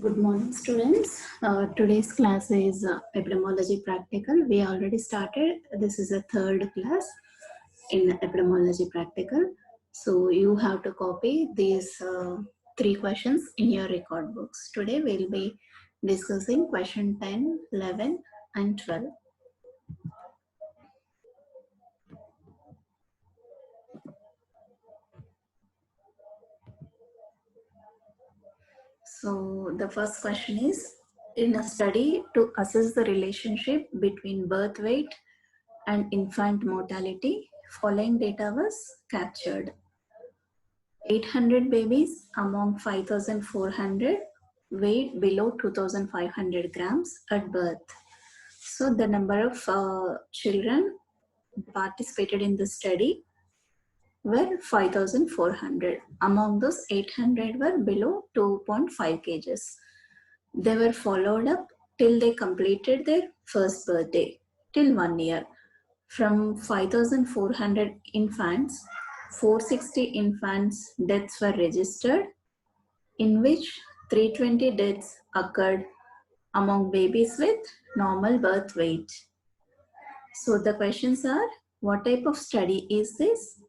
Good morning, students. Today's class is epidemiology practical. We already started. This is a third class in epidemiology practical. So you have to copy these three questions in your record books. Today we'll be discussing question 10, 11 and 12. So the first question is, in a study to assess the relationship between birth weight and infant mortality, following data was captured. 800 babies among 5,400 weighed below 2,500 grams at birth. So the number of children participated in the study were 5,400. Among those, 800 were below 2.5 kgs. They were followed up till they completed their first birthday, till 1 year. From 5,400 infants, 460 infants deaths were registered, in which 320 deaths occurred among babies with normal birth weight. So the questions are, what type of study is this?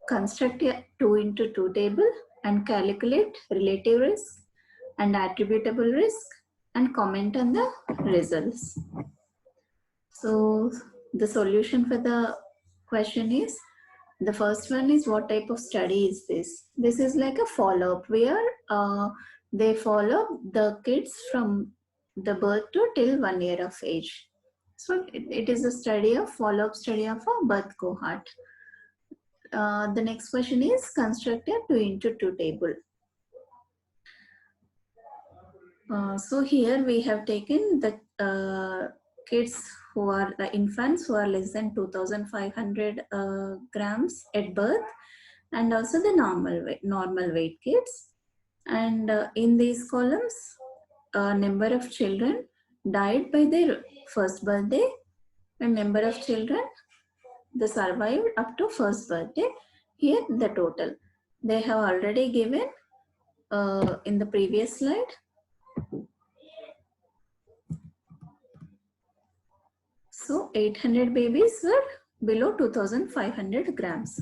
Construct a 2 into 2 table and calculate relative risk and attributable risk and comment on the results. So the solution for the question is, the first one is, what type of study is this? This is like a follow-up where they follow the kids from the birth to till 1 year of age. So it is a study of follow-up study of a birth cohort. The next question is, construct a 2 into 2 table. So here we have taken the kids who are the infants who are less than 2,500 grams at birth, and also the normal weight kids. And in these columns, number of children died by their first birthday and number of children they survived up to first birthday. Here the total. They have already given in the previous slide. So 800 babies were below 2,500 grams.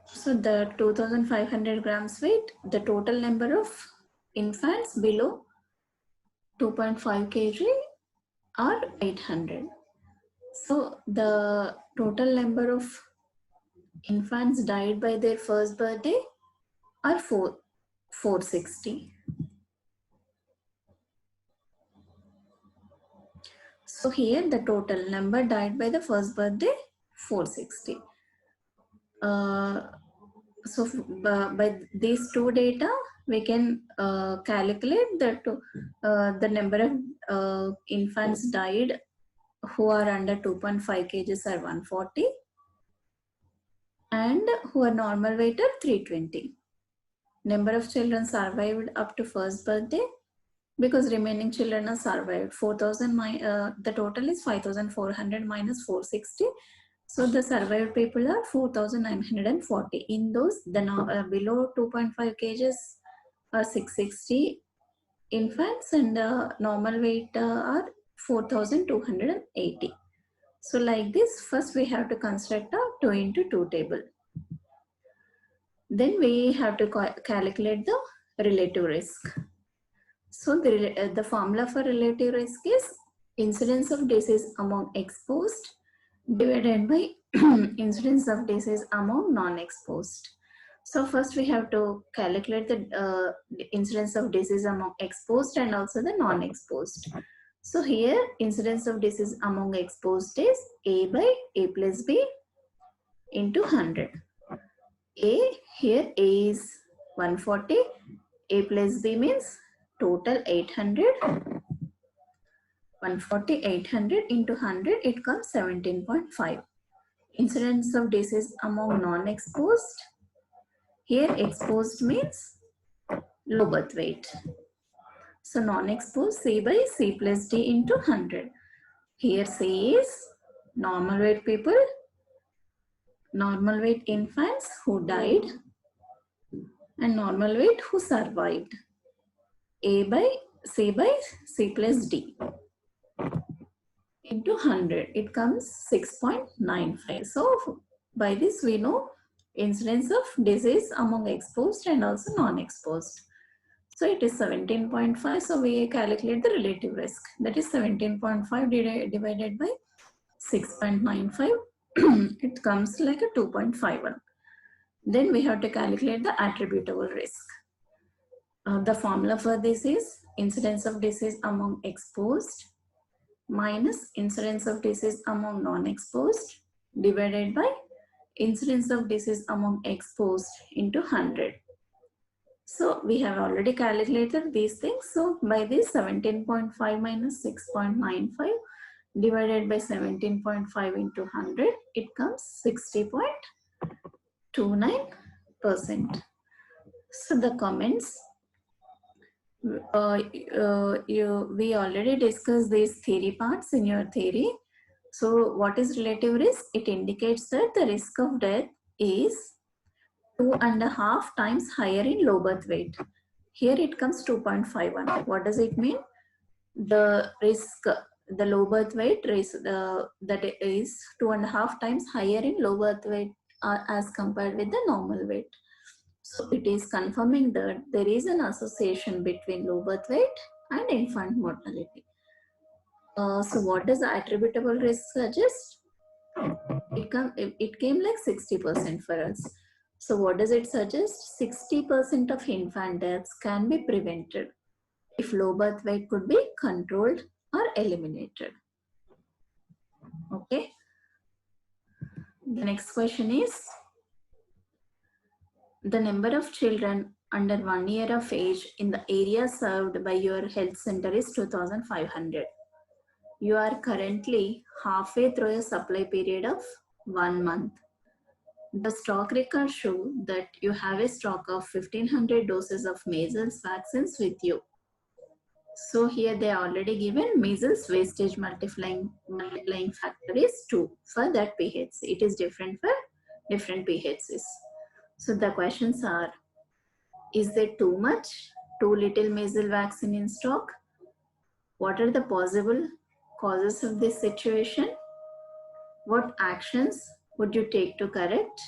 So the 2,500 grams weight, the total number of infants below 2.5 kg are 800. So the total number of infants died by their first birthday are 460. So here the total number died by the first birthday 460. So by these two data, we can calculate that the number of infants died who are under 2.5 kgs are 140 and who are normal weight are 320. Number of children survived up to first birthday, because remaining children are survived. 4,000 the total is 5,400 minus 460. So the survived people are 4,940. In those, the below 2.5 kgs are 660 infants, and normal weight are 4,280. So like this, first we have to construct a 2 into 2 table. Then we have to calculate the relative risk. So the formula for relative risk is incidence of disease among exposed divided by incidence of disease among non-exposed. So first we have to calculate the incidence of disease among exposed and also the non-exposed. So here incidence of disease among exposed is A by A plus B into 100. Here A is 140, A plus B means total 800. 140, 800 into 100, it comes 17.5. Incidence of disease among non-exposed. Here exposed means low birth weight. So non-exposed, C by C plus D into 100. Here C is normal weight people, normal weight infants who died, and normal weight who survived. A by C plus D into 100. It comes 6.95. So by this we know incidence of disease among exposed and also non-exposed. So it is 17.5. So we calculate the relative risk. That is 17.5 divided by 6.95. It comes like a 2.51. Then we have to calculate the attributable risk. The formula for this is incidence of disease among exposed minus incidence of disease among non-exposed divided by incidence of disease among exposed into 100. So we have already calculated these things. So by this 17.5 minus 6.95 divided by 17.5 into 100, it comes 60.29%. So the comments, we already discussed these theory parts in your theory. So what is relative risk? It indicates that the risk of death is 2.5 times higher in low birth weight. Here it comes 2.51. What does it mean? The risk, the low birth weight risk, that is 2.5 times higher in low birth weight as compared with the normal weight. So it is confirming that there is an association between low birth weight and infant mortality. So what does the attributable risk suggest? It came like 60% for us. So what does it suggest? 60% of infant deaths can be prevented if low birth weight could be controlled or eliminated. Okay. The next question is, the number of children under 1 year of age in the area served by your health center is 2,500. You are currently halfway through a supply period of 1 month. The stock records show that you have a stock of 1,500 doses of measles vaccines with you. So here they are already given measles wastage multiplying factor is 2 for that PHC. It is different for different PHCs. So the questions are, is there too much, too little measles vaccine in stock? What are the possible causes of this situation? What actions would you take to correct?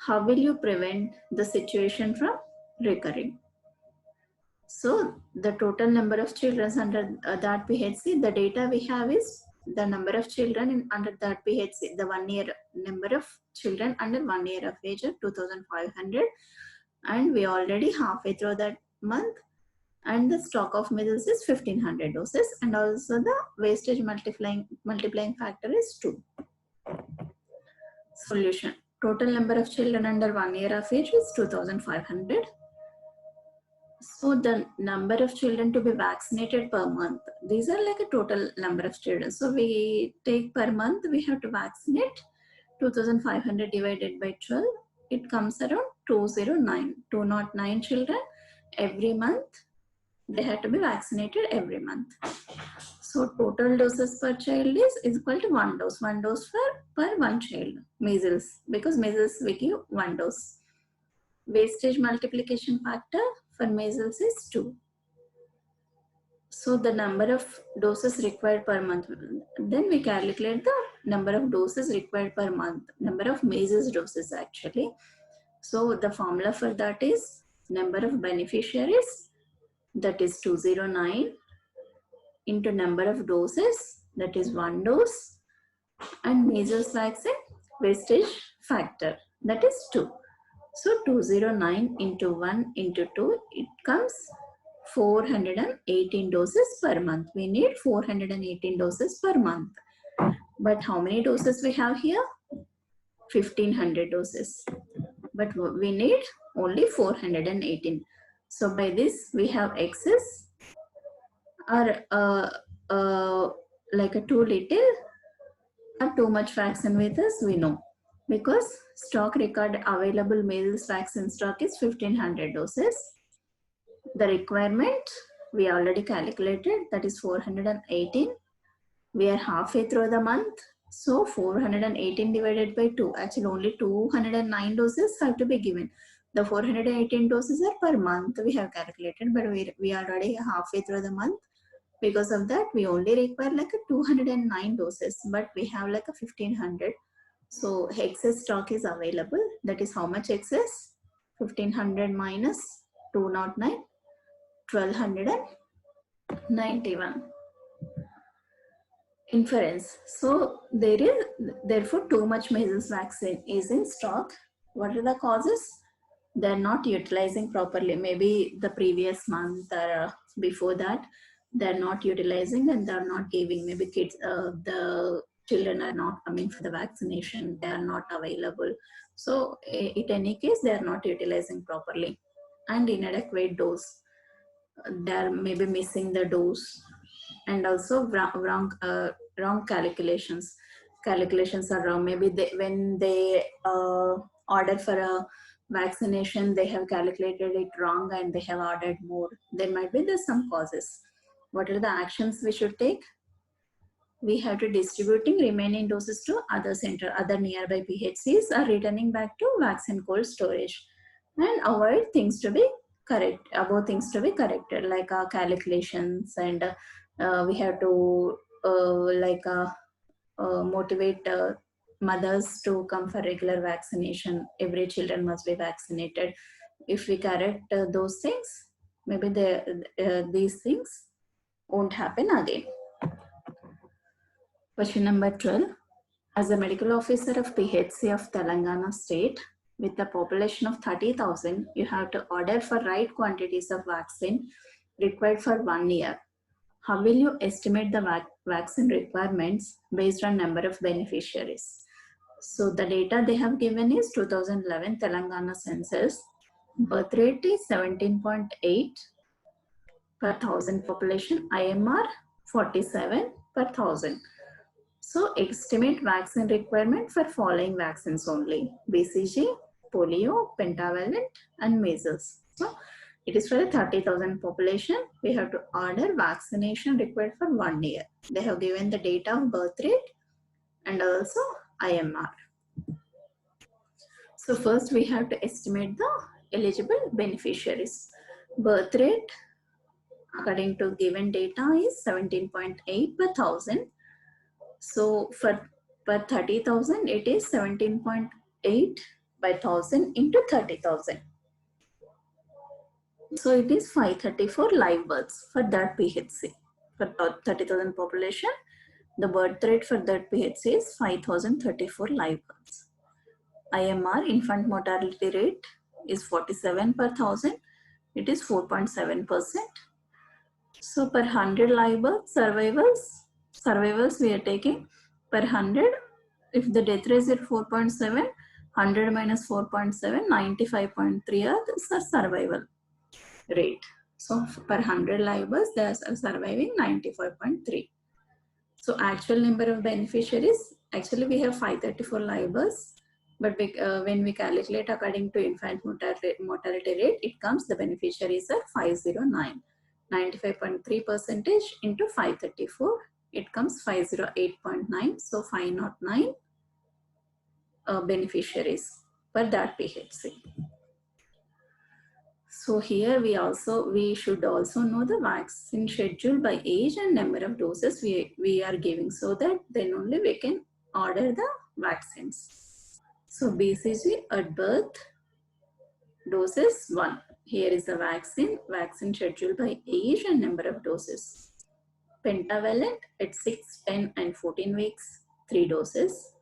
How will you prevent the situation from recurring? So the total number of children under that PHC, the data we have is the number of children under that PHC, the 1 year number of children under 1 year of age of 2,500, and we already halfway through that month, and the stock of measles is 1,500 doses, and also the wastage multiplying factor is 2. Solution. Total number of children under 1 year of age is 2,500. So the number of children to be vaccinated per month, these are like a total number of children. So we take per month, we have to vaccinate 2,500 divided by 12. It comes around 209 children every month. They have to be vaccinated every month. So total doses per child is equal to 1 dose. 1 dose per 1 child. Measles, because measles we give 1 dose. Wastage multiplication factor for measles is 2. So the number of doses required per month. Then we calculate the number of doses required per month. Number of measles doses actually. So the formula for that is number of beneficiaries, that is 209, into number of doses, that is 1 dose, and measles vaccine wastage factor, that is 2. So 209 into 1 into 2, it comes 418 doses per month. We need 418 doses per month. But how many doses we have here? 1,500 doses. But we need only 418. So by this we have excess or like a too little or too much vaccine with us, we know. Because stock record available measles vaccine stock is 1,500 doses. The requirement we already calculated, that is 418. We are halfway through the month. So 418 divided by 2, actually only 209 doses have to be given. The 418 doses are per month we have calculated, but we are already halfway through the month. Because of that, we only require like a 209 doses, but we have like a 1500. So excess stock is available. That is how much excess? 1500 minus 209, 1291. Inference. So there is therefore too much measles vaccine is in stock. What are the causes? They're not utilizing properly. Maybe the previous month or before that, they're not utilizing and they're not giving. Maybe kids, the children are not coming for the vaccination. They are not available. So in any case, they are not utilizing properly. And inadequate dose. They're maybe missing the dose, and also wrong calculations. Calculations are wrong. Maybe when they order for a vaccination, they have calculated it wrong and they have ordered more. There might be there's some causes. What are the actions we should take? We have to distributing remaining doses to other nearby PHCs, or returning back to vaccine cold storage, and avoid things to be corrected, like calculations, and we have to motivate mothers to come for regular vaccination. Every children must be vaccinated. If we correct those things, maybe these things won't happen again. Question number 12. As a medical officer of PHC of Telangana state, with a population of 30,000, you have to order for right quantities of vaccine required for 1 year. How will you estimate the vaccine requirements based on number of beneficiaries? So the data they have given is 2011 Telangana census. Birth rate is 17.8 per thousand population. IMR 47 per thousand. So estimate vaccine requirement for following vaccines only: BCG, polio, pentavalent, and measles. So it is for a 30,000 population. We have to order vaccination required for 1 year. They have given the data of birth rate and also IMR. So first we have to estimate the eligible beneficiaries. Birth rate according to given data is 17.8 per thousand. So for per 30,000, it is 17.8 by 1000 into 30,000. So it is 534 live births for that PHC. For 30,000 population, the birth rate for that PHC is 5,034 live births. IMR, infant mortality rate, is 47 per thousand. It is 4.7%. So per 100 live births, survivals we are taking per 100. If the death rate is at 4.7, 100 minus 4.7, 95.3 are the survival rate. So per 100 live births, they are surviving 95.3. So actual number of beneficiaries, actually we have 534 live births, but when we calculate according to infant mortality rate, it comes the beneficiaries are 509. 95.3% into 534, it comes 508.9. So 509 beneficiaries per that PHC. So here we should also know the vaccine schedule by age and number of doses we are giving, so that then only we can order the vaccines. So BCG at birth, doses 1. Here is the vaccine schedule by age and number of doses. Pentavalent at 6, 10 and 14 weeks, 3 doses.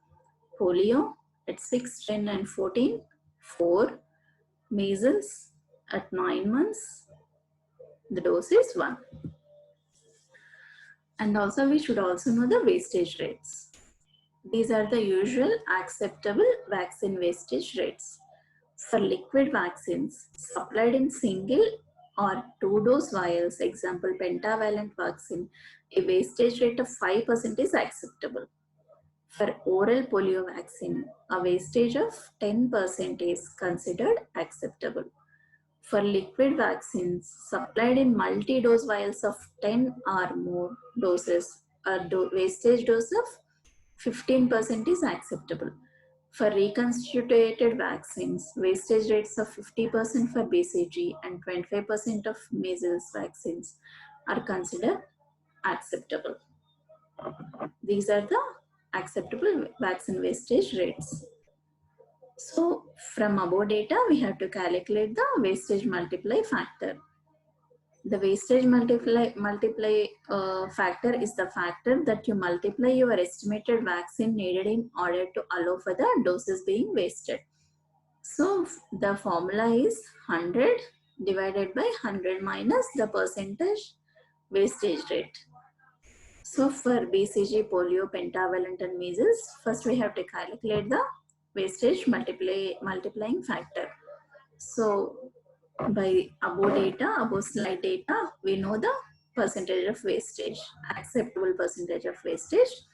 Polio at 6, 10 and 14, 4. Measles at 9 months, the dose is 1. And also we should also know the wastage rates. These are the usual acceptable vaccine wastage rates. For liquid vaccines supplied in single or 2-dose vials, example pentavalent vaccine, a wastage rate of 5% is acceptable. For oral polio vaccine, a wastage of 10% is considered acceptable. For liquid vaccines supplied in multi-dose vials of 10 or more doses, a wastage dose of 15% is acceptable. For reconstituted vaccines, wastage rates of 50% for BCG and 25% of measles vaccines are considered acceptable. These are the acceptable vaccine wastage rates. So from above data, we have to calculate the wastage multiply factor. The wastage multiply factor is the factor that you multiply your estimated vaccine needed in order to allow for the doses being wasted. So the formula is 100 divided by 100 minus the percentage wastage rate. So for BCG, polio, pentavalent and measles, first we have to calculate the wastage multiplying factor. So by above slide data, we know the percentage of wastage, acceptable percentage of wastage.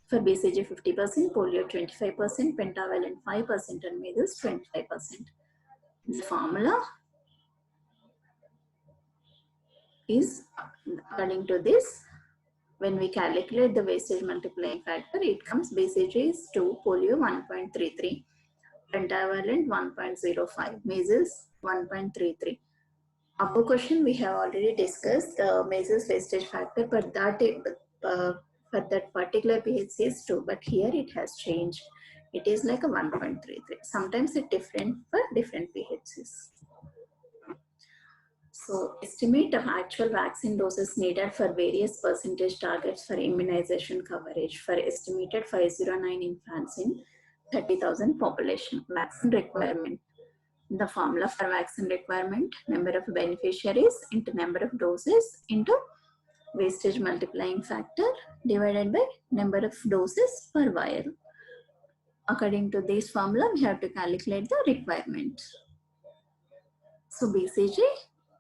For BCG 50%, polio 25%, pentavalent 5% and measles 25%. The formula is according to this. When we calculate the wastage multiplying factor, it comes BCG is 2, polio 1.33, pentavalent 1.05, measles 1.33. Above question we have already discussed the measles wastage factor, but for that particular PHC is 2, but here it has changed. It is like a 1.33. Sometimes it's different for different PHCs. So estimate of actual vaccine doses needed for various percentage targets for immunization coverage for estimated 509 infants in 30,000 population. Vaccine requirement. The formula for vaccine requirement, number of beneficiaries into number of doses into wastage multiplying factor divided by number of doses per vial. According to this formula, we have to calculate the requirement. So BCG,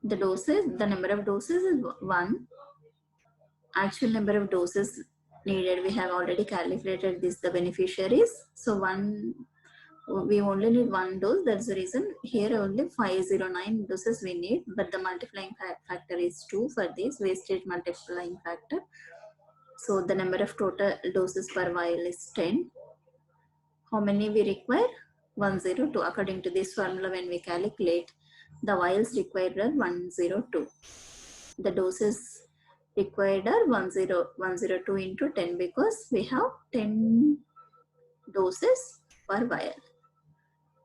the doses, the number of doses is 1. Actual number of doses needed, we have already calculated this, the beneficiaries. So we only need 1 dose. That's the reason here only 509 doses we need, but the multiplying factor is 2 for this wastage multiplying factor. So the number of total doses per vial is 10. How many we require? 102. According to this formula, when we calculate, the vials required are 102. The doses required are 102 into 10 because we have 10 doses per vial.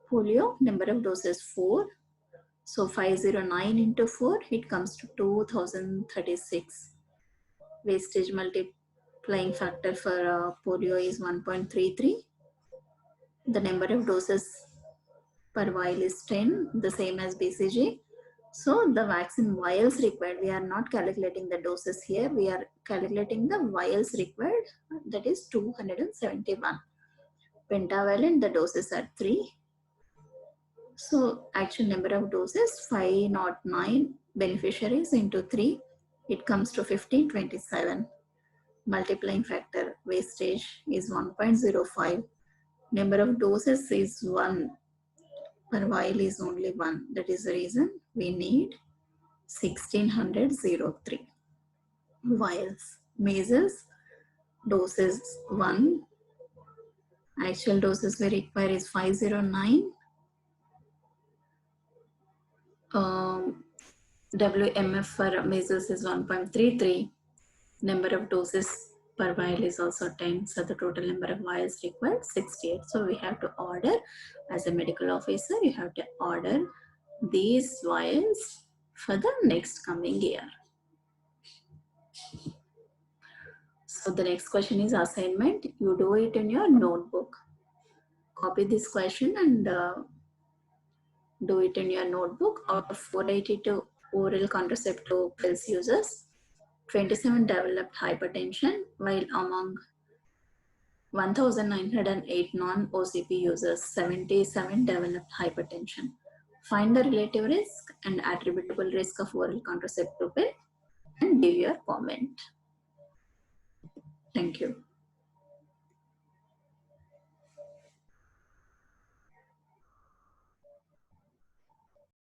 Polio, number of doses 4. So 509 into 4, it comes to 2036. Wastage multiplying factor for polio is 1.33. The number of doses per vial is 10, the same as BCG. So the vaccine vials required, we are not calculating the doses here, we are calculating the vials required, that is 271. Pentavalent, the doses are 3. So actual number of doses 509, beneficiaries into 3, it comes to 1527. Multiplying factor wastage is 1.05. Number of doses is 1. Per vial is only 1. That is the reason we need 1603 vials. Measles, doses 1. Actual doses we require is 509. WMF for measles is 1.33. Number of doses per vial is also 10. So the total number of vials required 68. So we have to order, as a medical officer, you have to order these vials for the next coming year. So the next question is assignment. You do it in your notebook. Copy this question and do it in your notebook. Out of 482 oral contraceptive pills users, 27 developed hypertension, while among 1,908 non-OCP users, 77 developed hypertension. Find the relative risk and attributable risk of oral contraceptive pill and give your comment. Thank you.